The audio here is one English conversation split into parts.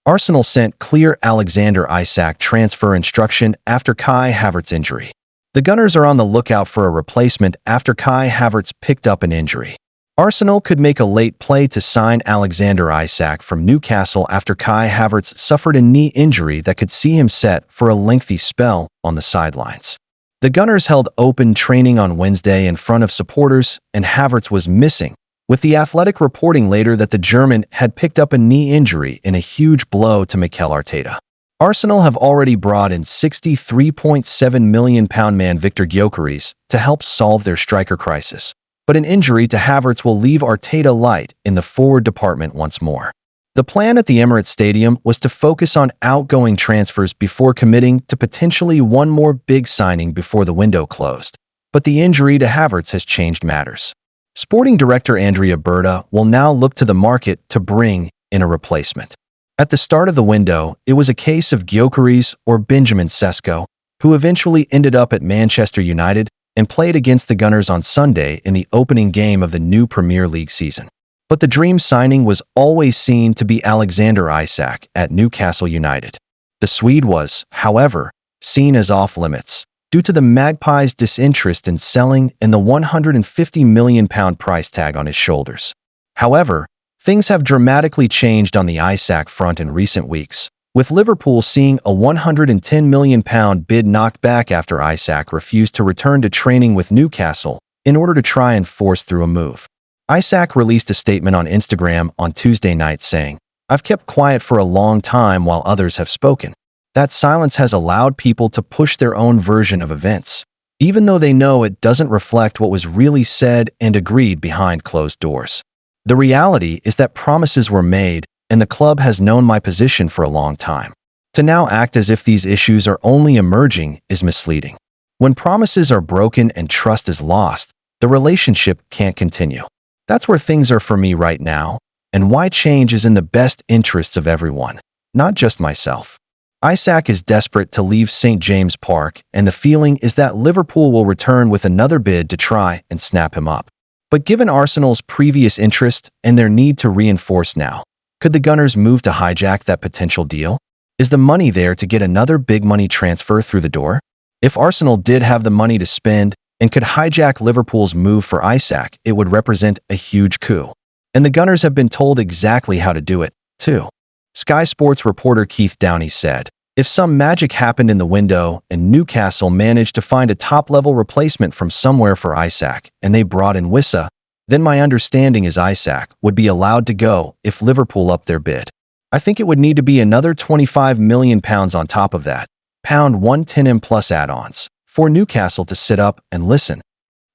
Arsenal sent clear Alexander Isak transfer instruction after Kai Havertz injury. The Gunners are on the lookout for a replacement after Kai Havertz picked up an injury. Arsenal could make a late play to sign Alexander Isak from Newcastle after Kai Havertz suffered a knee injury that could see him set for a lengthy spell on the sidelines. The Gunners held open training on Wednesday in front of supporters, and Havertz was missing, with The Athletic reporting later that the German had picked up a knee injury in a huge blow to Mikel Arteta. Arsenal have already brought in £63.7 million man Victor Gyökeres to help solve their striker crisis, but an injury to Havertz will leave Arteta light in the forward department once more. The plan at the Emirates Stadium was to focus on outgoing transfers before committing to potentially one more big signing before the window closed, but the injury to Havertz has changed matters. Sporting director Andrea Berta will now look to the market to bring in a replacement. At the start of the window, it was a case of Gyökeres or Benjamin Sesko, who eventually ended up at Manchester United and played against the Gunners on Sunday in the opening game of the new Premier League season. But the dream signing was always seen to be Alexander Isak at Newcastle United. The Swede was, however, seen as off-limits due to the Magpies' disinterest in selling and the £150 million price tag on his shoulders. However, things have dramatically changed on the Isak front in recent weeks, with Liverpool seeing a £110 million bid knocked back after Isak refused to return to training with Newcastle in order to try and force through a move. Isak released a statement on Instagram on Tuesday night saying, "I've kept quiet for a long time while others have spoken. That silence has allowed people to push their own version of events, even though they know it doesn't reflect what was really said and agreed behind closed doors. The reality is that promises were made, and the club has known my position for a long time. To now act as if these issues are only emerging is misleading. When promises are broken and trust is lost, the relationship can't continue. That's where things are for me right now, and why change is in the best interests of everyone, not just myself." Isak is desperate to leave St. James Park, and the feeling is that Liverpool will return with another bid to try and snap him up. But given Arsenal's previous interest and their need to reinforce now, could the Gunners move to hijack that potential deal? Is the money there to get another big money transfer through the door? If Arsenal did have the money to spend and could hijack Liverpool's move for Isak, it would represent a huge coup. And the Gunners have been told exactly how to do it, too. Sky Sports reporter Keith Downey said, "If some magic happened in the window and Newcastle managed to find a top-level replacement from somewhere for Isak and they brought in Wissa, then my understanding is Isak would be allowed to go if Liverpool upped their bid. I think it would need to be another £25 million on top of that, £110m plus add-ons, for Newcastle to sit up and listen."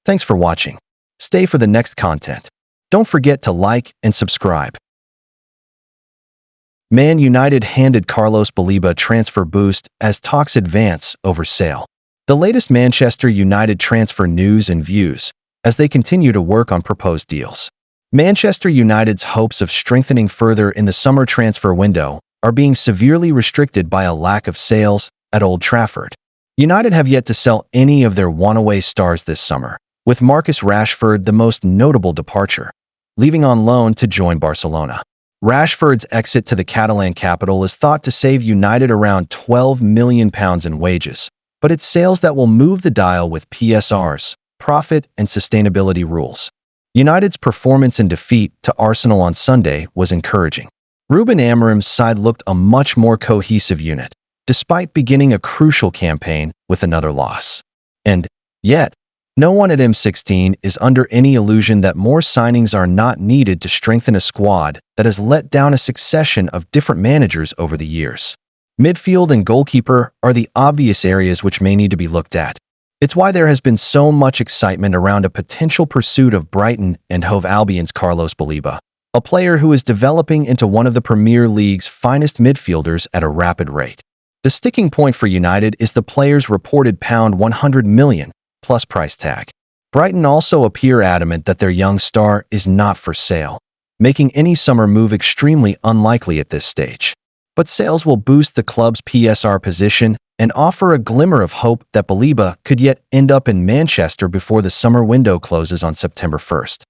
Thanks for watching. Stay for the next content. Don't forget to like and subscribe. Man United handed Carlos Baleba transfer boost as talks advance over sale. The latest Manchester United transfer news and views as they continue to work on proposed deals. Manchester United's hopes of strengthening further in the summer transfer window are being severely restricted by a lack of sales at Old Trafford. United have yet to sell any of their one-away stars this summer, with Marcus Rashford the most notable departure, leaving on loan to join Barcelona. Rashford's exit to the Catalan capital is thought to save United around £12 million in wages, but it's sales that will move the dial with PSR's profit and sustainability rules. United's performance in defeat to Arsenal on Sunday was encouraging. Ruben Amorim's side looked a much more cohesive unit, despite beginning a crucial campaign with another loss. And yet, no one at M16 is under any illusion that more signings are not needed to strengthen a squad that has let down a succession of different managers over the years. Midfield and goalkeeper are the obvious areas which may need to be looked at. It's why there has been so much excitement around a potential pursuit of Brighton and Hove Albion's Carlos Baleba, a player who is developing into one of the Premier League's finest midfielders at a rapid rate. The sticking point for United is the player's reported £100 million plus price tag. Brighton also appear adamant that their young star is not for sale, making any summer move extremely unlikely at this stage. But sales will boost the club's PSR position and offer a glimmer of hope that Baleba could yet end up in Manchester before the summer window closes on September 1st.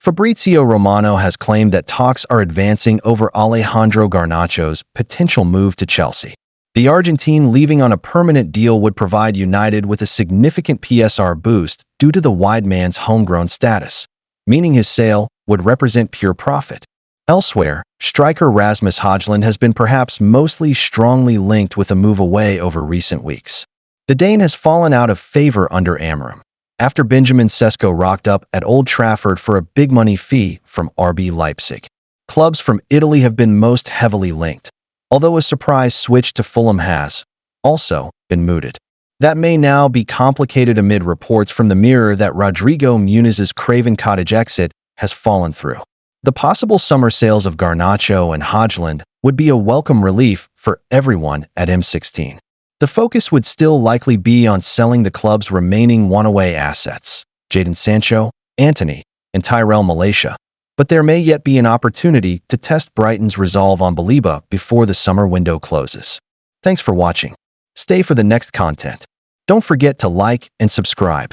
Fabrizio Romano has claimed that talks are advancing over Alejandro Garnacho's potential move to Chelsea. The Argentine leaving on a permanent deal would provide United with a significant PSR boost due to the wide man's homegrown status, meaning his sale would represent pure profit. Elsewhere, striker Rasmus Højlund has been perhaps mostly strongly linked with a move away over recent weeks. The Dane has fallen out of favor under Amorim, after Benjamin Sesko rocked up at Old Trafford for a big money fee from RB Leipzig. Clubs from Italy have been most heavily linked, although a surprise switch to Fulham has also been mooted. That may now be complicated amid reports from the Mirror that Rodrigo Muniz's Craven Cottage exit has fallen through. The possible summer sales of Garnacho and Højlund would be a welcome relief for everyone at M16. The focus would still likely be on selling the club's remaining one-away assets, Jadon Sancho, Antony, and Tyrell Malaysia, but there may yet be an opportunity to test Brighton's resolve on Baliba before the summer window closes. Thanks for watching. Stay for the next content. Don't forget to like and subscribe.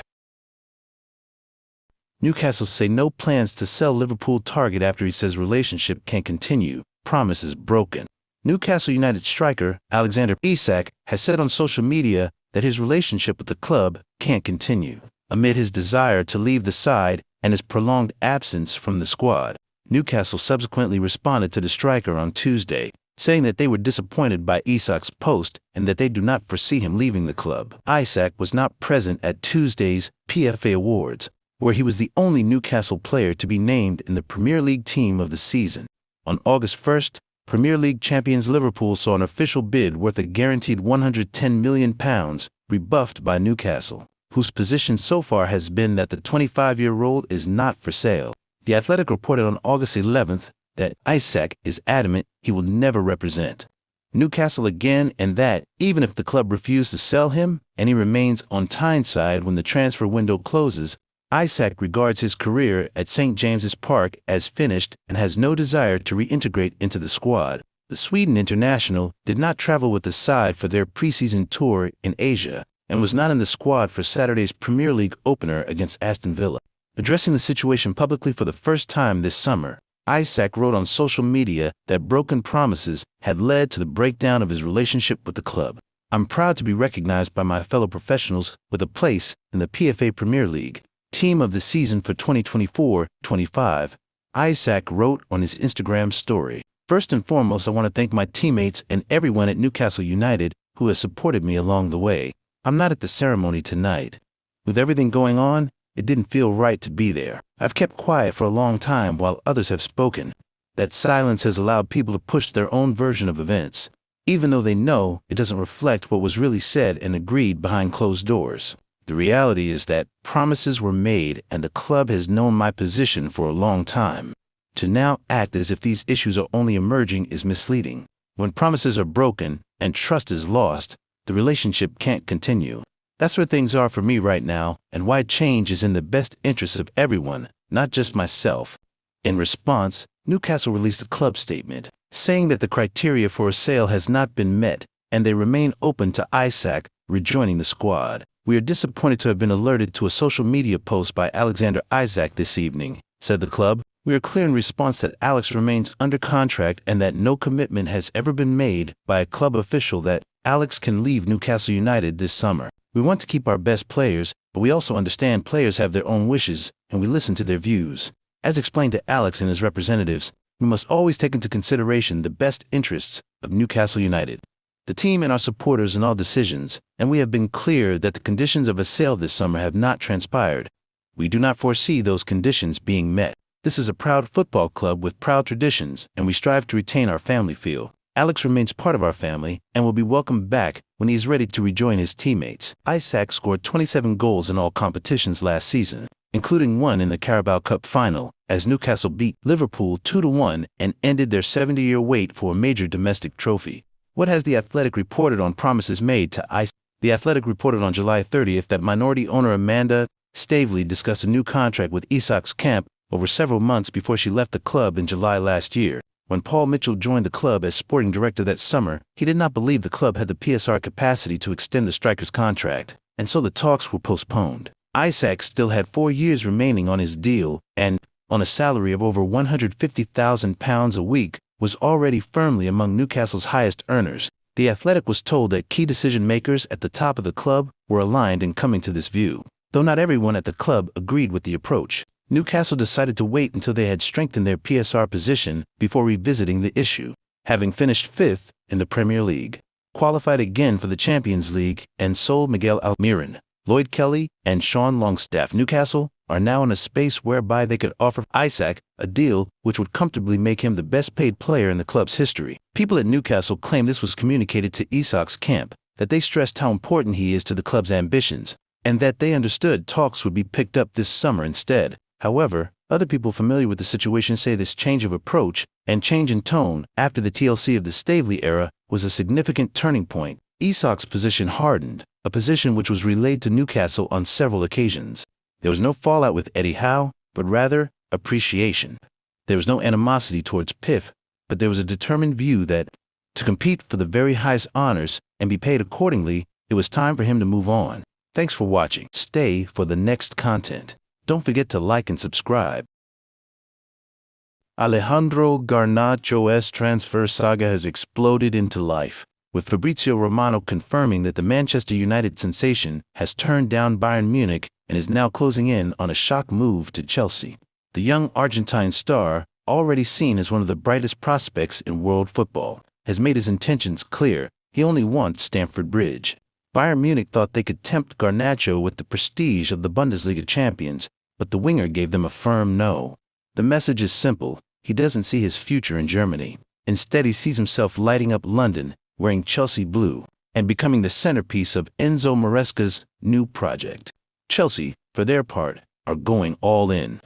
Newcastle say no plans to sell Liverpool target after he says relationship can't continue, promise is broken. Newcastle United striker Alexander Isak has said on social media that his relationship with the club can't continue, amid his desire to leave the side and his prolonged absence from the squad. Newcastle subsequently responded to the striker on Tuesday, saying that they were disappointed by Isak's post and that they do not foresee him leaving the club. Isak was not present at Tuesday's PFA Awards, where he was the only Newcastle player to be named in the Premier League team of the season. On August 1st, Premier League champions Liverpool saw an official bid worth a guaranteed £110 million rebuffed by Newcastle, whose position so far has been that the 25-year-old is not for sale. The Athletic reported on August 11th that Isak is adamant he will never represent Newcastle again, and that, even if the club refused to sell him and he remains on Tyneside when the transfer window closes, Isak regards his career at St. James's Park as finished and has no desire to reintegrate into the squad. The Sweden international did not travel with the side for their preseason tour in Asia and was not in the squad for Saturday's Premier League opener against Aston Villa. Addressing the situation publicly for the first time this summer, Isak wrote on social media that broken promises had led to the breakdown of his relationship with the club. "I'm proud to be recognized by my fellow professionals with a place in the PFA Premier League Team of the Season for 2024-25, Isak wrote on his Instagram story. "First and foremost, I want to thank my teammates and everyone at Newcastle United who has supported me along the way. I'm not at the ceremony tonight. With everything going on, it didn't feel right to be there. I've kept quiet for a long time while others have spoken. That silence has allowed people to push their own version of events, even though they know it doesn't reflect what was really said and agreed behind closed doors. The reality is that promises were made and the club has known my position for a long time. To now act as if these issues are only emerging is misleading. When promises are broken and trust is lost, the relationship can't continue. That's where things are for me right now and why change is in the best interest of everyone, not just myself." In response, Newcastle released a club statement, saying that the criteria for a sale has not been met and they remain open to Isak rejoining the squad. "We are disappointed to have been alerted to a social media post by Alexander Isak this evening," said the club. "We are clear in response that Alex remains under contract and that no commitment has ever been made by a club official that Alex can leave Newcastle United this summer. We want to keep our best players, but we also understand players have their own wishes and we listen to their views. As explained to Alex and his representatives, we must always take into consideration the best interests of Newcastle United, the team and our supporters in all decisions, and we have been clear that the conditions of a sale this summer have not transpired. We do not foresee those conditions being met. This is a proud football club with proud traditions, and we strive to retain our family feel. Alex remains part of our family and will be welcomed back when he is ready to rejoin his teammates." Isak scored 27 goals in all competitions last season, including one in the Carabao Cup final, as Newcastle beat Liverpool 2-1 and ended their 70-year wait for a major domestic trophy. What has The Athletic reported on promises made to Isak? The Athletic reported on July 30th that minority owner Amanda Stavely discussed a new contract with Isak's camp over several months before she left the club in July last year. When Paul Mitchell joined the club as sporting director that summer, he did not believe the club had the PSR capacity to extend the striker's contract, and so the talks were postponed. Isak still had 4 years remaining on his deal, and on a salary of over £150,000 a week, was already firmly among Newcastle's highest earners. The Athletic was told that key decision-makers at the top of the club were aligned in coming to this view. Though not everyone at the club agreed with the approach, Newcastle decided to wait until they had strengthened their PSR position before revisiting the issue. Having finished 5th in the Premier League, qualified again for the Champions League, and sold Miguel Almiron, Lloyd Kelly, and Sean Longstaff, Newcastle are now in a space whereby they could offer Isak a deal which would comfortably make him the best paid player in the club's history. People at Newcastle claim this was communicated to Isak's camp, that they stressed how important he is to the club's ambitions, and that they understood talks would be picked up this summer instead. However, other people familiar with the situation say this change of approach and change in tone after the TLC of the Staveley era was a significant turning point. Isak's position hardened, a position which was relayed to Newcastle on several occasions. There was no fallout with Eddie Howe, but rather appreciation. There was no animosity towards Piff, but there was a determined view that, to compete for the very highest honors and be paid accordingly, it was time for him to move on. Thanks for watching. Stay for the next content. Don't forget to like and subscribe. Alejandro Garnacho's transfer saga has exploded into life, with Fabrizio Romano confirming that the Manchester United sensation has turned down Bayern Munich and is now closing in on a shock move to Chelsea. The young Argentine star, already seen as one of the brightest prospects in world football, has made his intentions clear. He only wants Stamford Bridge. Bayern Munich thought they could tempt Garnacho with the prestige of the Bundesliga champions, but the winger gave them a firm no. The message is simple: he doesn't see his future in Germany. Instead, he sees himself lighting up London, wearing Chelsea blue, and becoming the centerpiece of Enzo Maresca's new project. Chelsea, for their part, are going all in.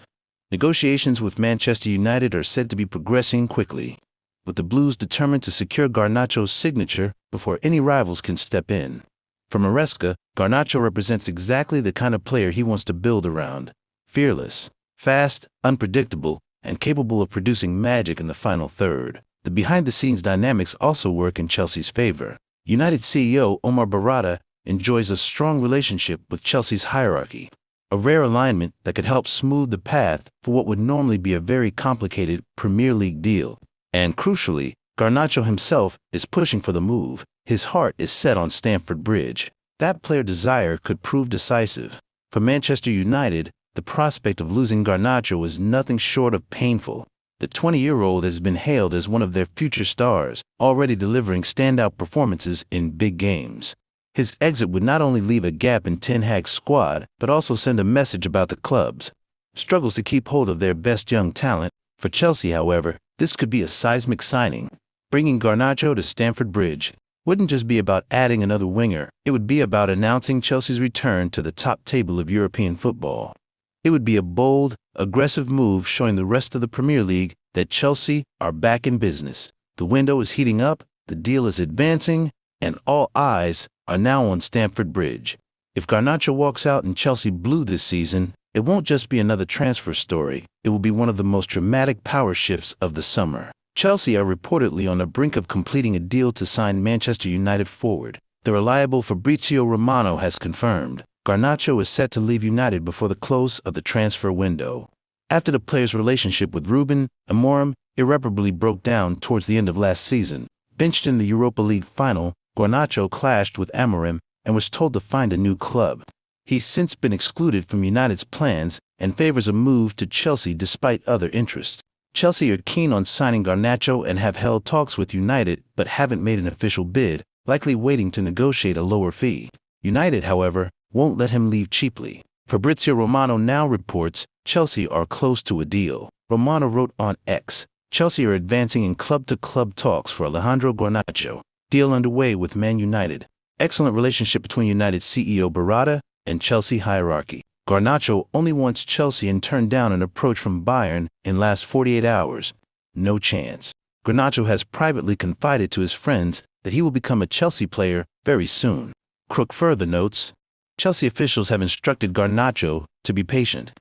Negotiations with Manchester United are said to be progressing quickly, with the Blues determined to secure Garnacho's signature before any rivals can step in. For Maresca, Garnacho represents exactly the kind of player he wants to build around: fearless, fast, unpredictable, and capable of producing magic in the final third. The behind-the-scenes dynamics also work in Chelsea's favor. United CEO Omar Barada enjoys a strong relationship with Chelsea's hierarchy, a rare alignment that could help smooth the path for what would normally be a very complicated Premier League deal. And crucially, Garnacho himself is pushing for the move. His heart is set on Stamford Bridge. That player desire could prove decisive. For Manchester United, the prospect of losing Garnacho is nothing short of painful. The 20-year-old has been hailed as one of their future stars, already delivering standout performances in big games. His exit would not only leave a gap in Ten Hag's squad, but also send a message about the club's struggles to keep hold of their best young talent. For Chelsea, however, this could be a seismic signing. Bringing Garnacho to Stamford Bridge wouldn't just be about adding another winger, it would be about announcing Chelsea's return to the top table of European football. It would be a bold, aggressive move showing the rest of the Premier League that Chelsea are back in business. The window is heating up, the deal is advancing, and all eyes are now on Stamford Bridge. If Garnacho walks out in Chelsea blue this season, it won't just be another transfer story, it will be one of the most dramatic power shifts of the summer. Chelsea are reportedly on the brink of completing a deal to sign Manchester United forward. The reliable Fabrizio Romano has confirmed Garnacho is set to leave United before the close of the transfer window. After the player's relationship with Ruben Amorim irreparably broke down towards the end of last season, benched in the Europa League final, Garnacho clashed with Amorim and was told to find a new club. He's since been excluded from United's plans and favors a move to Chelsea despite other interests. Chelsea are keen on signing Garnacho and have held talks with United but haven't made an official bid, likely waiting to negotiate a lower fee. United, however, won't let him leave cheaply. Fabrizio Romano now reports Chelsea are close to a deal. Romano wrote on X, Chelsea are advancing in club-to-club talks for Alejandro Garnacho. Deal underway with Man United. Excellent relationship between United CEO Barada and Chelsea hierarchy. Garnacho only wants Chelsea and turned down an approach from Bayern in last 48 hours. No chance. Garnacho has privately confided to his friends that he will become a Chelsea player very soon. Crook further notes, Chelsea officials have instructed Garnacho to be patient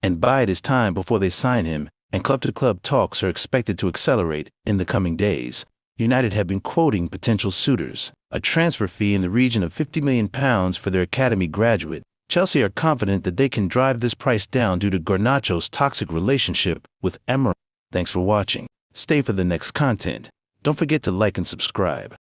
and bide his time before they sign him, and club-to-club talks are expected to accelerate in the coming days. United have been quoting potential suitors, a transfer fee in the region of £50 million for their academy graduate, Chelsea are confident that they can drive this price down due to Garnacho's toxic relationship with Emerald. Thanks for watching. Stay for the next content. Don't forget to like and subscribe.